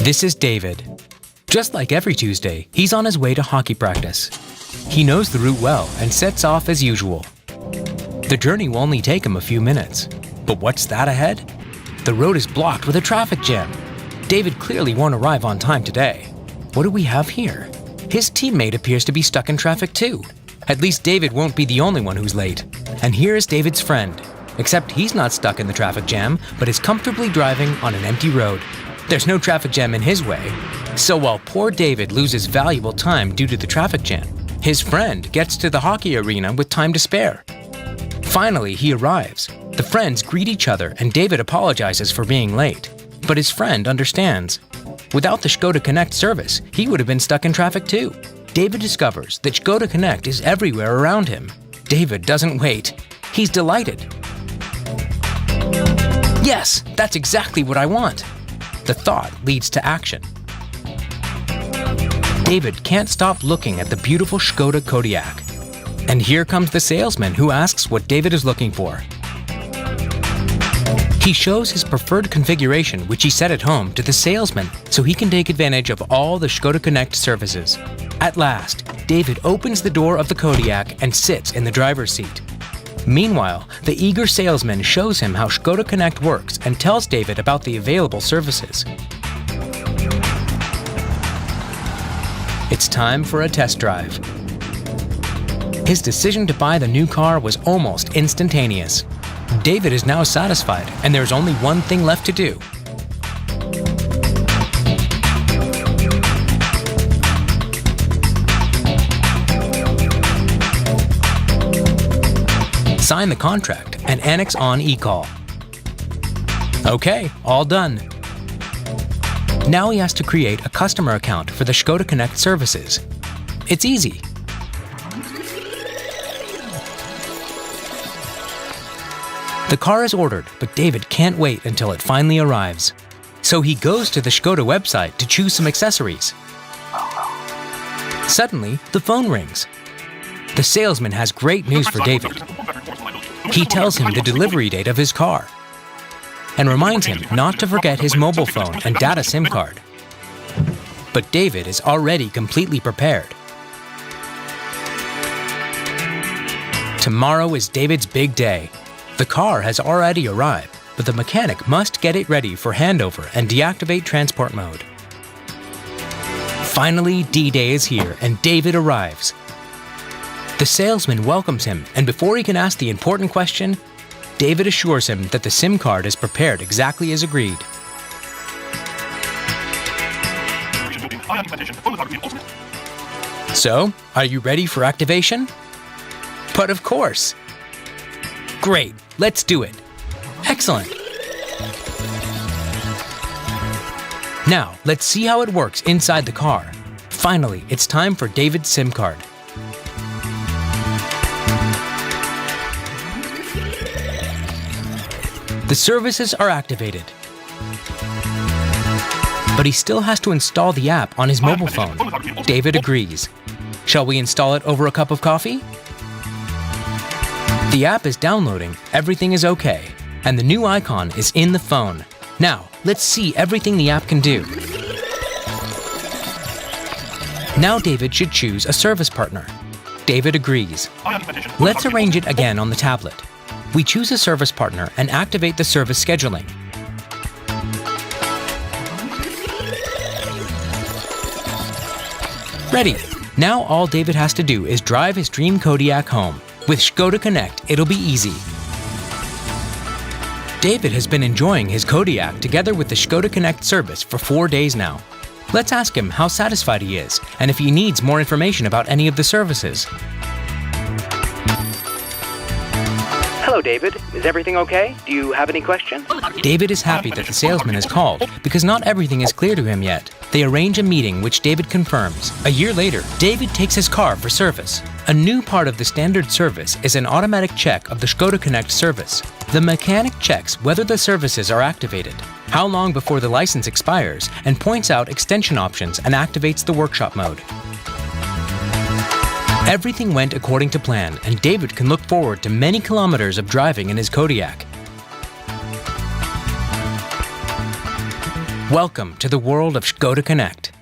This is David. Just like every Tuesday, he's on his way to hockey practice. He knows the route well and sets off as usual. The journey will only take him a few minutes. But what's that ahead? The road is blocked with a traffic jam. David clearly won't arrive on time today. What do we have here? His teammate appears to be stuck in traffic too. At least David won't be the only one who's late. And here is David's friend. Except he's not stuck in the traffic jam, but is comfortably driving on an empty road. There's no traffic jam in his way. So while poor David loses valuable time due to the traffic jam, his friend gets to the hockey arena with time to spare. Finally, he arrives. The friends greet each other and David apologizes for being late. But his friend understands. Without the Skoda Connect service, he would have been stuck in traffic too. David discovers that Skoda Connect is everywhere around him. David doesn't wait. He's delighted. Yes, that's exactly what I want. The thought leads to action. David can't stop looking at the beautiful Skoda Kodiaq. And here comes the salesman who asks what David is looking for. He shows his preferred configuration, which he set at home, to the salesman so he can take advantage of all the Skoda Connect services. At last, David opens the door of the Kodiaq and sits in the driver's seat. Meanwhile, the eager salesman shows him how Skoda Connect works and tells David about the available services. It's time for a test drive. His decision to buy the new car was almost instantaneous. David is now satisfied, and there's only one thing left to do. Sign the contract and annex on e-call. Okay, all done. Now he has to create a customer account for the Skoda Connect services. It's easy. The car is ordered, but David can't wait until it finally arrives. So he goes to the Skoda website to choose some accessories. Suddenly, the phone rings. The salesman has great news for David. He tells him the delivery date of his car and reminds him not to forget his mobile phone and data SIM card. But David is already completely prepared. Tomorrow is David's big day. The car has already arrived, but the mechanic must get it ready for handover and deactivate transport mode. Finally, D-Day is here and David arrives. The salesman welcomes him, and before he can ask the important question, David assures him that the SIM card is prepared exactly as agreed. So, are you ready for activation? But of course! Great, let's do it. Excellent. Now, let's see how it works inside the car. Finally, it's time for David's SIM card. The services are activated. But he still has to install the app on his mobile phone. David agrees. Shall we install it over a cup of coffee? The app is downloading, everything is okay, and the new icon is in the phone. Now, let's see everything the app can do. Now David should choose a service partner. David agrees. Let's arrange it again on the tablet. We choose a service partner and activate the service scheduling. Ready! Now all David has to do is drive his dream Kodiaq home. With Skoda Connect, it'll be easy. David has been enjoying his Kodiaq together with the Skoda Connect service for 4 days now. Let's ask him how satisfied he is and if he needs more information about any of the services. Hello, David. Is everything okay? Do you have any questions? David is happy that the salesman has called because not everything is clear to him yet. They arrange a meeting which David confirms. A year later, David takes his car for service. A new part of the standard service is an automatic check of the Skoda Connect service. The mechanic checks whether the services are activated, how long before the license expires, and points out extension options and activates the workshop mode. Everything went according to plan, and David can look forward to many kilometers of driving in his Kodiaq. Welcome to the world of Skoda Connect.